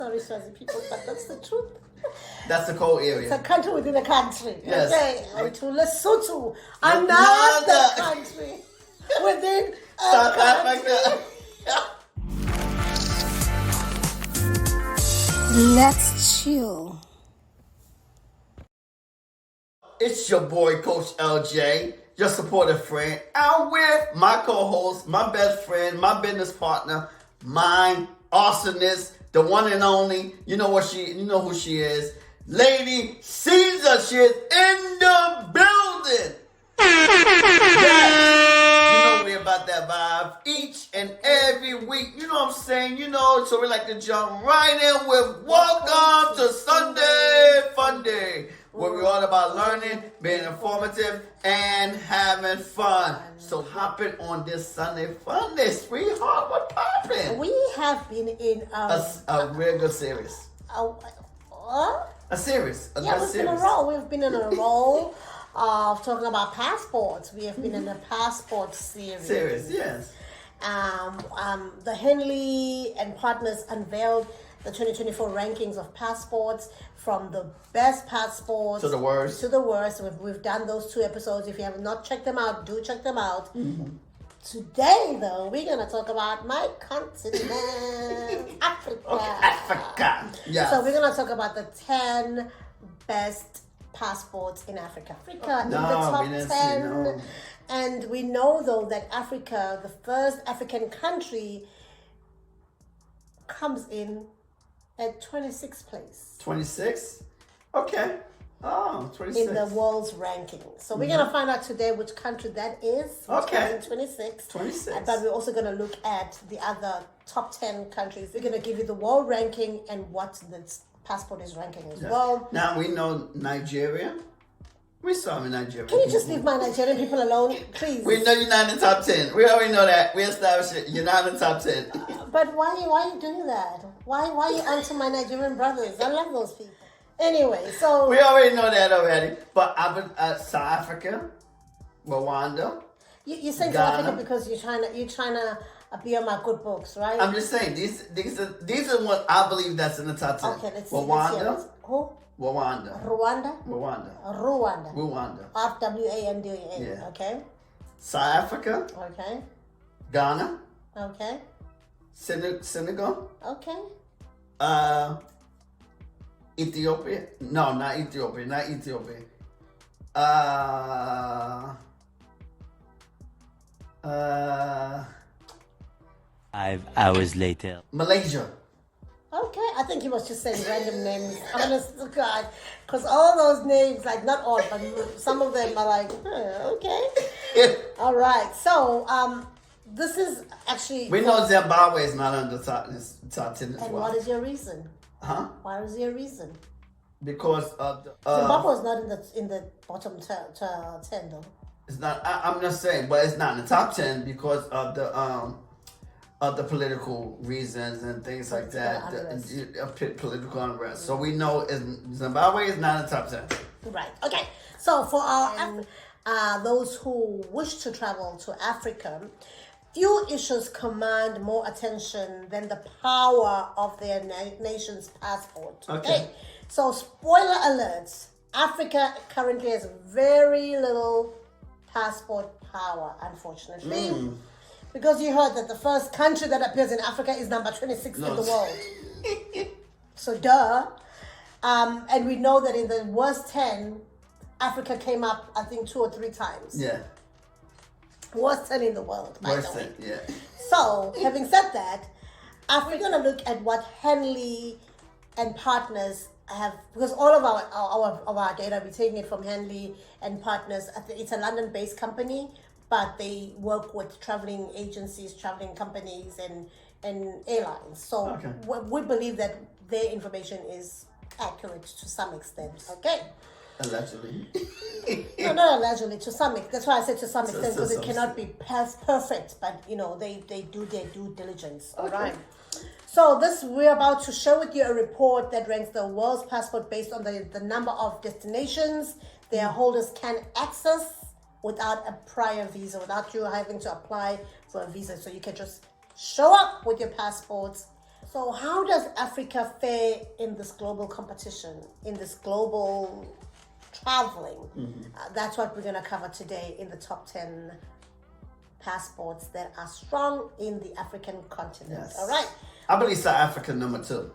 Sorry, Swazi people, but that's the truth. That's the cold area. It's a country within a country. Yes. Okay. And to Lesotho, another country within South Africa. Let's chill. It's your boy, Coach LJ, your supportive friend. I'm with my co-host, my best friend, my business partner, my awesomeness, the one and only. You know who she is. Lady Caesar, she is in the building. Yes. You know we about that vibe each and every week. You know what I'm saying? So we like to jump right in with Welcome to Sunday Funday, where we're all about learning, being informative, and having fun. So hopping on this Sunday Funday, sweetheart, what poppin'? We have been in a real good series. A series. We've been in a roll of talking about passports. We have been in a passport series. Yes. The Henley and Partners unveiled the 2024 rankings of passports, from the best passports to the worst. We've done those 2 episodes. If you have not checked them out, do check them out. Mm-hmm. Today, though, we're going to talk about my continent, Africa. Okay, Africa. Yeah. So we're going to talk about the 10 best passports in Africa. In the top 10. And we know, though, that Africa, the first African country, comes in at 26th place. 26? Okay. Oh, 26. In the world's ranking. So we're going to find out today which country that is. Okay. 26. 26. But we're also going to look at the other top 10 countries. We're going to give you the world ranking and what the passport is ranking as well. Now we know Nigeria. We saw him in Nigeria. Can you just leave my Nigerian people alone, please? We know you're not in the top 10. We already know that. We established it. You're not in the top 10. But why are you doing that? Why are you onto my Nigerian brothers? I love those people. Anyway, so... We already know that already. But South Africa, Rwanda, You say South Africa because you're trying to be on my good books, right? I'm just saying, these are what I believe that's in the top 10. Okay, let's see. Rwanda. Who? Rwanda. Rwanda. RWANDA. Yeah. Okay. South Africa. Okay. Ghana. Okay. Senegal. Okay. Ethiopia. No, not Ethiopia. Five hours later. Malaysia. Okay, I think he was just saying random names. Honest to God, because all those names, like not all, but some of them are like, okay. All right, so this is actually. We know Zimbabwe is not on the top 10 as well. And what is your reason? Huh? What is your reason? Because of the, Zimbabwe is not in the bottom 10 though. It's not. I'm just saying, but it's not in the top 10 because of the political reasons and things like that. Political unrest. So we know Zimbabwe is not in the top 10. Right. Okay. So for our those who wish to travel to Africa, few issues command more attention than the power of their nation's passport. Okay. So spoiler alerts: Africa currently has very little passport power, unfortunately. Because you heard that the first country that appears in Africa is number 26 in the world. So duh. And we know that in the worst 10, Africa came up, I think, 2 or 3 times. Yeah. Worst 10 in the world, by the way. Yeah. So, having said that, we're going to look at what Henley and Partners have, because all of our data, we're taking it from Henley and Partners. It's a London-based company, but they work with traveling agencies, traveling companies, and airlines. So we believe that their information is accurate to some extent. Okay. Allegedly. No, not allegedly. To some extent. That's why I said to some extent, because it cannot be perfect. But they do their due diligence. All right. So we're about to share with you a report that ranks the world's passport based on the number of destinations their holders can access without a prior visa, without you having to apply for a visa. So you can just show up with your passports So how does Africa fare in this global competition, in this global traveling? That's what we're going to cover today in the top 10 passports that are strong in the African continent. Yes. All right. I believe South Africa number 2.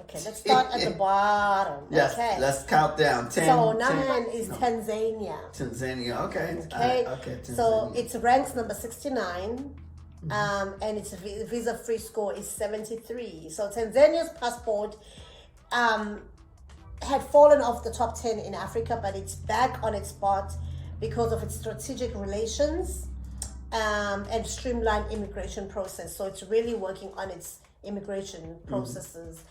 Okay, let's start at the bottom. Yes, Okay. let's count down. 10. So number 10. 1 is Tanzania. Tanzania, okay. Okay. Okay, Tanzania. So it's ranked number 69. And its visa-free score is 73. So Tanzania's passport had fallen off the top 10 in Africa, but it's back on its spot because of its strategic relations and streamlined immigration process. So it's really working on its immigration processes.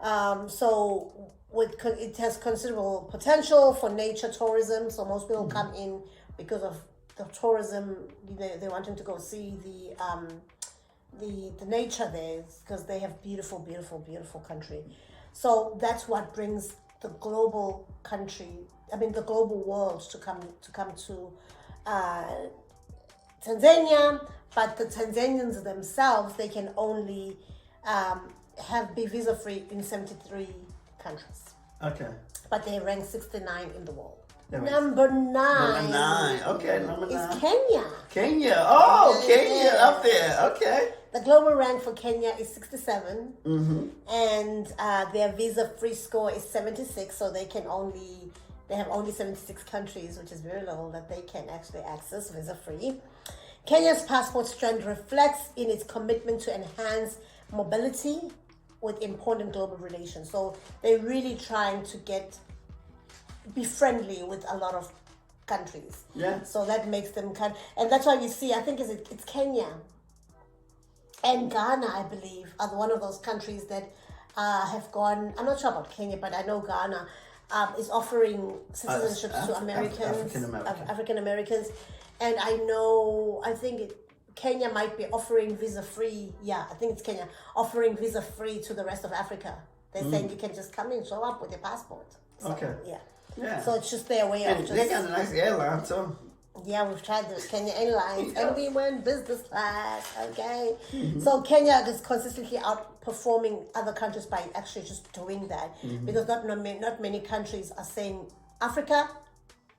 So it has considerable potential for nature tourism. So most people come in because of the tourism. They wanting to go see the nature there because they have beautiful country. So that's what brings the global the global world to come to Tanzania. But the Tanzanians themselves, they can only be visa free in 73 countries. Okay. But they rank 69 in the world. Number 9. Okay, number 9. Is Kenya. Kenya. Oh, Kenya up there. Okay. The global rank for Kenya is 67. And their visa-free score is 76. So they have only 76 countries, which is very little that they can actually access visa-free. Kenya's passport strength reflects in its commitment to enhance mobility with important global relations. So they're really trying to be friendly with a lot of countries. Yeah. So that makes them and that's why you see, I think it's Kenya and Ghana, I believe, are one of those countries that have gone. I'm not sure about Kenya, but I know Ghana is offering citizenship to Americans, African Americans, and I think Kenya might be offering visa-free. Yeah, I think it's Kenya offering visa-free to the rest of Africa. They're saying you can just come in, show up with your passport. So, okay. Yeah. So it's just their way of just. They got a nice airline too. Yeah, we've tried the Kenya Airlines and we went business class. Okay. So Kenya is consistently outperforming other countries by actually just doing that because not many countries are saying Africa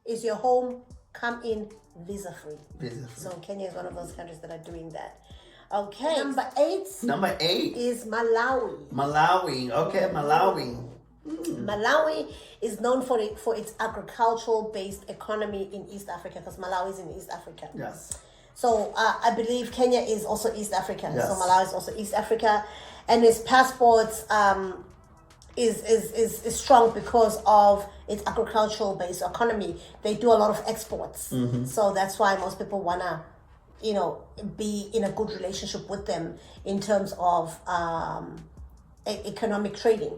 is your home. Come in visa free. So Kenya is one of those countries that are doing that. Okay. Number 8. Number 8 is Malawi. Malawi. Okay, Malawi. Malawi is known for its agricultural-based economy in East Africa because Malawi is in East Africa. Yes. So I believe Kenya is also East Africa. Yes. So Malawi is also East Africa, and its passports is strong because of its agricultural-based economy. They do a lot of exports, so that's why most people wanna, be in a good relationship with them in terms of economic trading,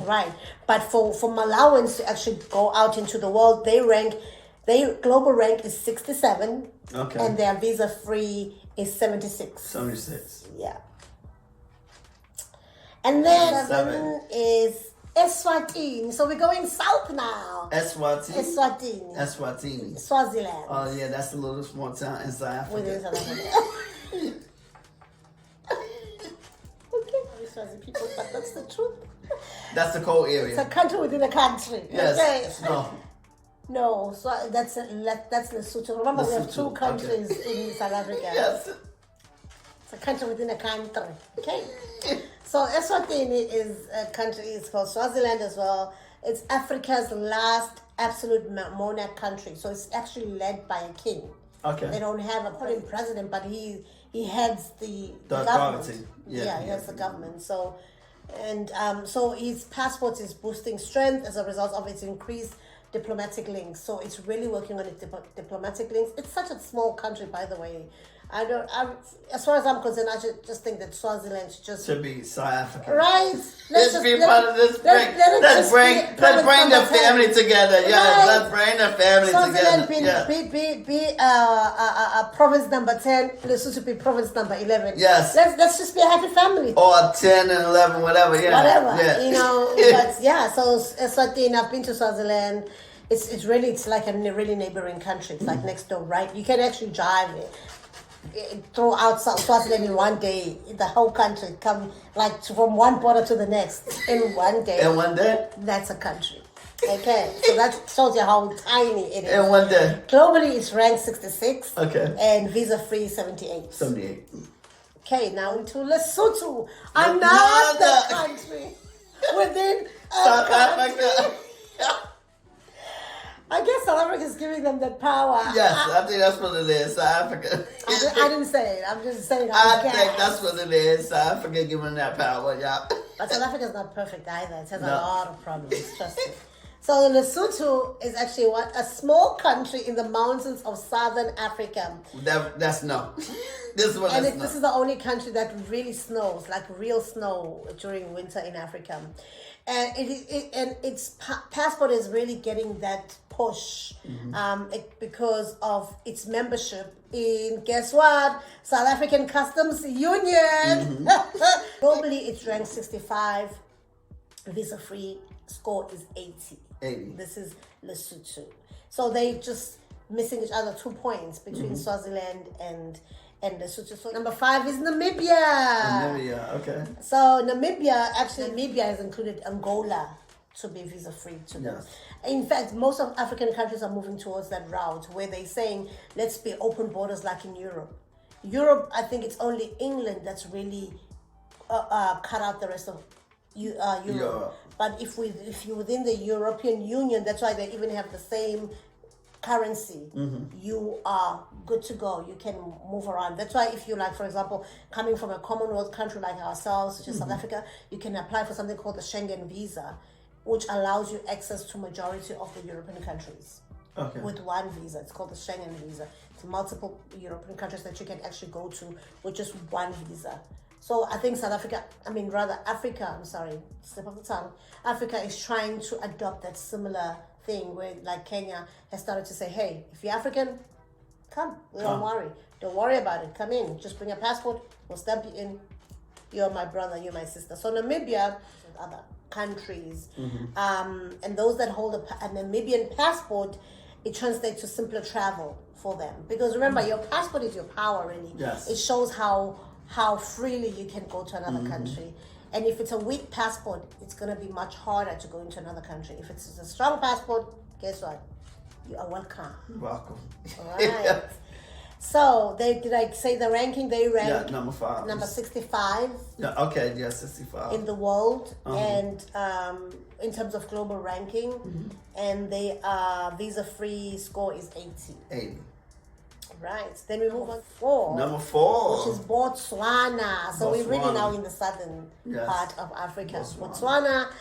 right? But for Malawans to actually go out into the world, their global rank is 67, okay, and their visa free is 76. 76. Yeah. And then 7 is Eswatini. So we're going south now. Eswatini. Swaziland. Oh yeah, that's a little small town in South Africa. Within South Africa. Swazi people, but that's the truth. That's the cold area. It's a country within a country. Yes. Okay. No, so that's Lesotho. Remember, we have 2 countries in South Africa. Yes. It's a country within a country. Okay. So Eswatini is a country. It's called Swaziland as well. It's Africa's last absolute monarch country. So it's actually led by a king. Okay. They don't have a president, but he heads the government. Authority. He heads the government. So, so his passport is boosting strength as a result of its increased diplomatic links. So it's really working on its diplomatic links. It's such a small country, by the way. As far as I'm concerned, I just think that Swaziland should be South Africa. Right. Let's be part of this. Let's bring the family together. Yeah, right. Let's bring the family Swaziland together. Be province number 10. Lesotho be province number 11. Yes. Let's just be a happy family. Or 10 and 11, whatever. Yeah. Whatever. Yeah. But yeah. So Eswatini, I've been to Swaziland. It's like a really neighboring country. It's like next door, right? You can actually drive it. throughout Swaziland in one day. The whole country come like from one border to the next in one day. In one day? That's a country. Okay, so that shows you how tiny it is. In one day? Globally, it's ranked 66. Okay. And visa-free 78. 78. Okay, now into Lesotho, another country within South Africa. I guess South Africa is giving them that power. Yes, I think that's what it is. South Africa. I didn't say it. I'm just saying. I think that's what it is. South Africa giving that power, yeah. But South Africa is not perfect either. It has a No. lot of problems. Trust me. So Lesotho is actually a small country in the mountains of southern Africa. That's no. This is what And it's this is the only country that really snows, like real snow during winter in Africa. And its passport is really getting that push because of its membership in, guess what? South African Customs Union. Globally, it's ranked 65. Visa-free score is 80. 80. This is Lesotho. So they just missing each other 2 points between Swaziland and Lesotho. So number 5 is Namibia. Namibia, okay. So Namibia has included Angola to be visa-free to them. Yes. In fact, most of African countries are moving towards that route where they're saying, let's be open borders like in Europe. Europe, I think it's only England that's really cut out the rest of Europe. Europe. But if you're within the European Union, that's why they even have the same currency. You are good to go. You can move around. That's why if you like, for example, coming from a Commonwealth country like ourselves, which is South Africa, you can apply for something called the Schengen visa, which allows you access to majority of the European countries. Okay. With one visa. It's called the Schengen visa. It's multiple European countries that you can actually go to with just one visa. So I think Africa, slip of the tongue, Africa is trying to adopt that similar thing where like Kenya has started to say, hey, if you're African, come. Don't worry. Don't worry about it. Come in. Just bring a passport. We'll stamp you in. You're my brother. You're my sister. So Namibia and other countries, and those that hold a Namibian passport, it translates to simpler travel for them. Because remember, your passport is your power, really. Yes. It shows how freely you can go to another country. And if it's a weak passport, it's going to be much harder to go into another country. If it's a strong passport, guess what? You are welcome. Welcome. All right. So, did I say the ranking? They rank number 5. number 65 Yeah, okay, 65. in the world, and in terms of global ranking, and they visa-free score is 80. 80. Right. Then we move on to 4. Number 4. Which is Botswana. So we're really Botswana. now in the southern Yes. part of Africa. Botswana. Botswana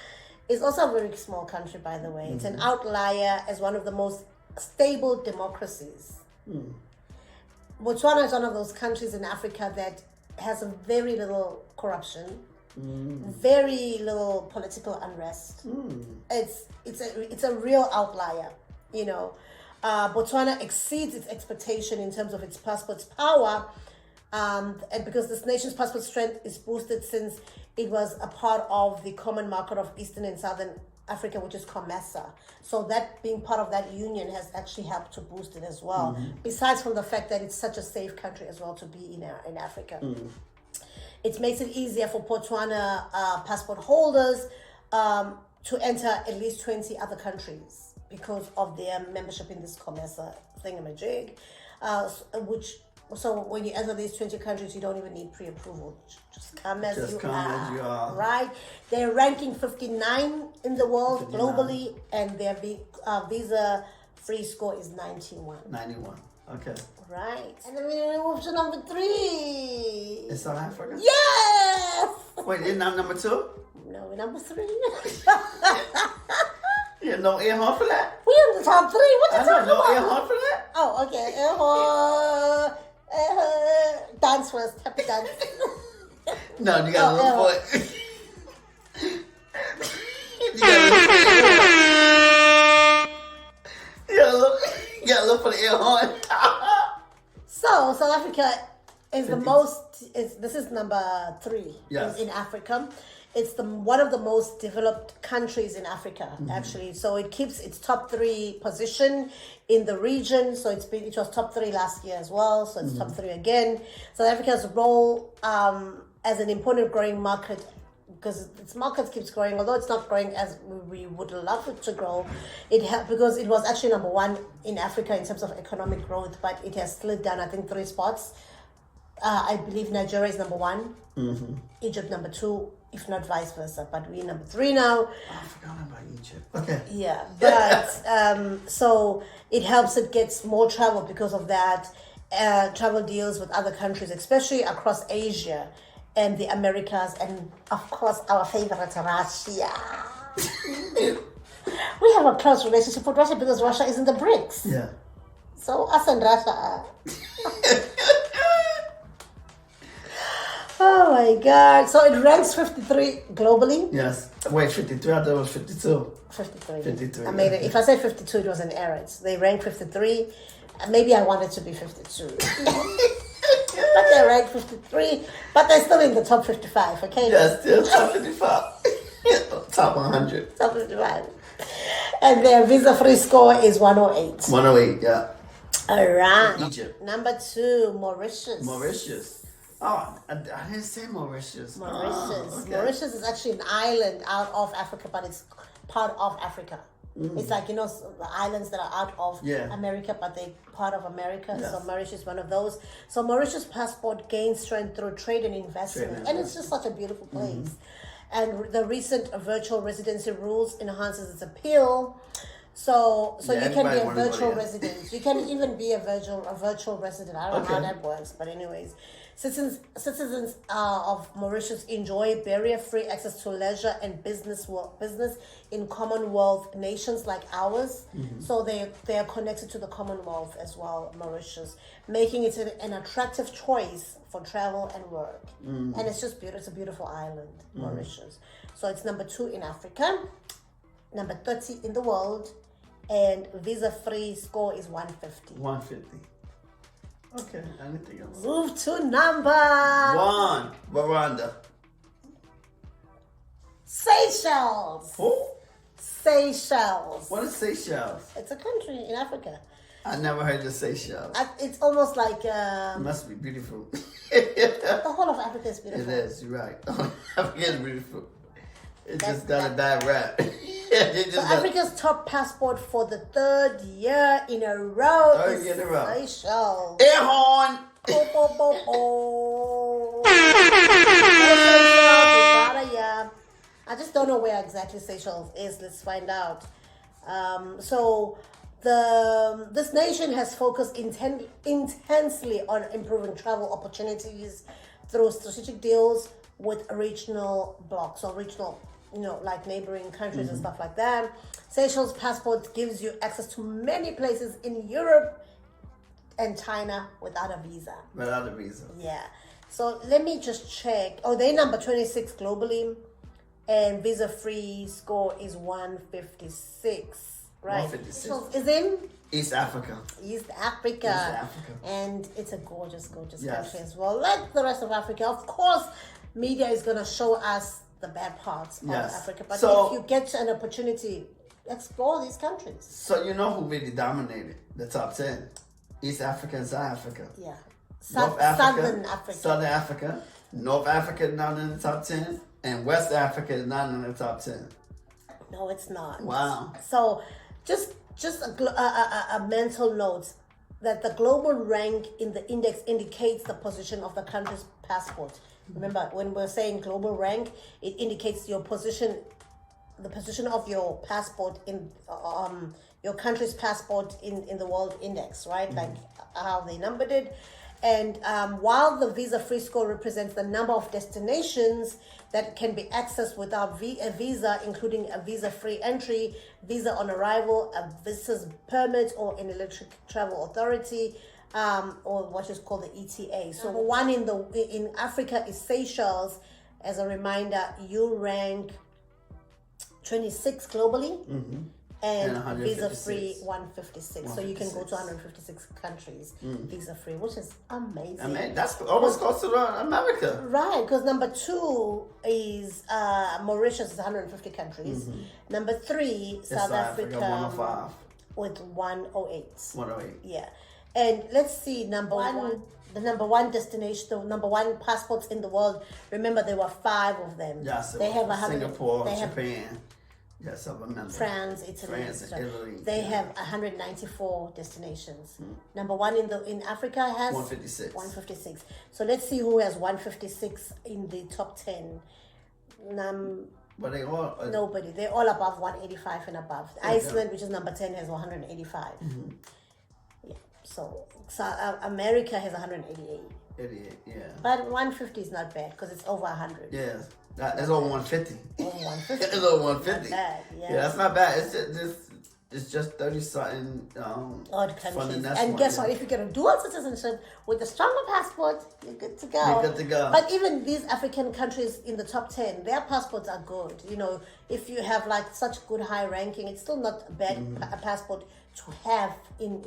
is also a very small country, by the way. It's an outlier as one of the most stable democracies. Botswana is one of those countries in Africa that has a very little corruption, very little political unrest. It's a real outlier, you know. Botswana exceeds its expectation in terms of its passport's power, and because this nation's passport strength is boosted since it was a part of the common market of Eastern and Southern Africa, which is COMESA. So that being part of that union has actually helped to boost it as well. Besides from the fact that it's such a safe country as well to be in Africa. It makes it easier for Botswana passport holders to enter at least 20 other countries because of their membership in this COMESA thingamajig, so when you enter these 20 countries, you don't even need pre-approval. Just come as you are. Right? They're ranking 59 in the world 59. Globally, and their visa-free score is 91. 91. Okay. Right. And then we move to number 3. Is South Africa? Yes! Wait, isn't that number 2? No, we're number 3. Yeah, no air horn for that? We're in the top 3. What you talking no about? air horn for that? Oh, okay. Air horn. Dance first. Happy dance. No, you gotta look for it. You gotta look for the air horn. So, South Africa is the most, this is number 3 Yes. in Africa. It's one of the most developed countries in Africa, actually. So it keeps its top 3 position in the region. So it was top 3 last year as well. So it's top 3 again. South Africa's role as an important growing market, because its market keeps growing, although it's not growing as we would love it to grow. Because it was actually number 1 in Africa in terms of economic growth, but it has slid down, I think, 3 spots. I believe Nigeria is number 1, Egypt number 2, if not vice versa. But we're number 3 now. I forgot about Egypt. Okay. Yeah, but so it helps it gets more travel because of that. Travel deals with other countries, especially across Asia and the Americas, and of course our favorite Russia. We have a close relationship with Russia because Russia is in the BRICS. Yeah. So us and Russia are. Oh my God. So it ranks 53 globally. Yes. Wait, 53? I thought it was 52. 53. 53. I made it. If I said 52, it was an error. They rank 53. Maybe I wanted to be 52. But they rank 53. But they're still in the top 55, okay? Yeah, still top 55. Top 100. Top 55. And their visa-free score is 108. 108, yeah. All right. Egypt. Number 2, Mauritius. Mauritius. Oh, I didn't say Mauritius. Mauritius. Oh, okay. Mauritius is actually an island out of Africa, but it's part of Africa. It's like, the islands that are out of America, but they're part of America. Yes. So Mauritius is one of those. So Mauritius passport gains strength through trade and investment. And it's just such a beautiful place. And the recent virtual residency rules enhances its appeal. So you can be a virtual resident. You can even be a virtual resident. I don't know how that works, but anyways. Citizens of Mauritius enjoy barrier-free access to leisure and business in Commonwealth nations like ours. So they are connected to the Commonwealth as well, Mauritius, making it an attractive choice for travel and work. And it's just beautiful. It's a beautiful island, Mauritius. So it's number 2 in Africa, number 30 in the world, and visa-free score is 150. 150. Okay, anything else? Move to number 1, Rwanda. Seychelles. Who? Seychelles. What is Seychelles? It's a country in Africa. I never heard of Seychelles. It's almost like It must be beautiful. the whole of Africa is beautiful. It is, you're right. Africa is beautiful. It just got a bad rap. So Africa's top passport for the 3rd year in a row is Seychelles. Air horn! I just don't know where exactly Seychelles is. Let's find out. So this nation has focused intensely on improving travel opportunities through strategic deals with regional blocs or regional, like neighboring countries and stuff like that. Seychelles passport gives you access to many places in Europe and China without a visa. Without a visa. Yeah. So let me just check. Oh, they're number 26 globally, and visa-free score is 156. Right. 156. Seychelles is in East Africa. East Africa. Africa. And it's a gorgeous country as well. Like the rest of Africa. Of course, media is going to show us the bad parts of Africa. But if you get an opportunity, explore these countries. So you know who really dominated the top 10? East Africa and South Africa. Yeah. North Africa, Southern Africa. Southern Africa. North Africa is not in the top 10. And West Africa is not in the top 10. No, it's not. Wow. So just a mental note that the global rank in the index indicates the position of the country's passport. Remember, when we're saying global rank, it indicates your position, the position of your passport in your country's passport in the world index, right? Like how they numbered it. And while the visa-free score represents the number of destinations that can be accessed without a visa, including a visa-free entry, visa on arrival, a visitor's permit, or an electric travel authority, or what is called the ETA. So one in Africa is Seychelles. As a reminder, you rank 26 globally, and 156. visa-free 156. So you can go to 156 countries visa-free, which is amazing. I mean, that's almost close to America. Right, because number 2 is Mauritius, is 150 countries. Number 3, South Africa 105. with 108. 108. Yeah. And let's see, number one, the number one destination, the number one passports in the world. Remember, there were 5 of them. Yes, they have Singapore, they have Japan. Yes, I remember. France, Italy, France, Italy. They have 194 destinations. Number 1 in Africa has 156. 156. So let's see who has 156 in the top 10. But they all Nobody. They're all above 185 and above. Iceland, which is number 10, has 185. Yeah. So America has 188. 88, yeah. But 150 is not bad because it's over 100. Yeah. That's over 150. Over 150. It's over 150. Not bad, yeah. Yeah, that's not bad. It's just 30 something odd countries. from the And guess what? If you get a dual citizenship with a stronger passport, you're good to go. You're good to go. But even these African countries in the top 10, their passports are good. You know, if you have like such good high ranking, it's still not a bad passport to have in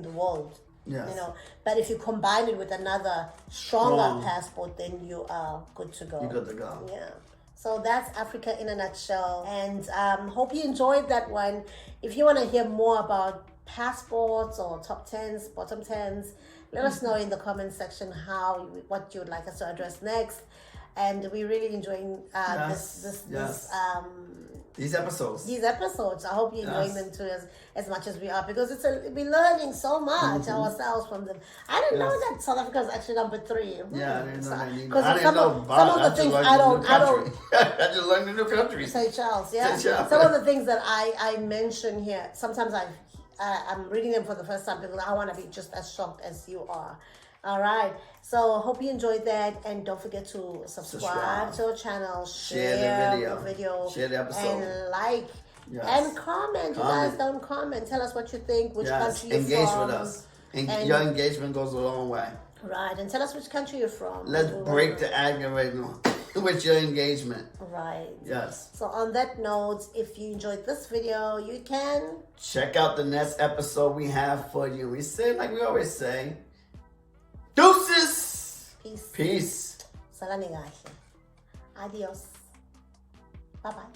the world. Yes. You know, but if you combine it with another stronger passport, then you are good to go. You're good to go. Yeah. So that's Africa in a nutshell. And hope you enjoyed that one. If you want to hear more about passports or top 10s, bottom 10s, let us know in the comment section what you would like us to address next. And we're really enjoying these episodes. These episodes. I hope you're enjoying them too as much as we are, because we're learning so much ourselves from them. I didn't know that South Africa is actually number 3. Yeah, I didn't know that either. Because I some of the things I don't. I just learned a new country. Seychelles, yeah. Seychelles. Some of the things that I mention here, sometimes I'm reading them for the first time because I want to be just as shocked as you are. All right. So hope you enjoyed that, and don't forget to subscribe to our channel, share the video, share the episode, and like and comment. You guys don't comment. Tell us what you think, which country you're engage from. with us. Your engagement goes a long way. Right, and tell us which country you're from. Let's break the algorithm with your engagement. Right. Yes. So on that note, if you enjoyed this video, you can check out the next episode we have for you. We say, like we always say, deuces. Peace. Peace. Salani gahle. Adios. Bye-bye.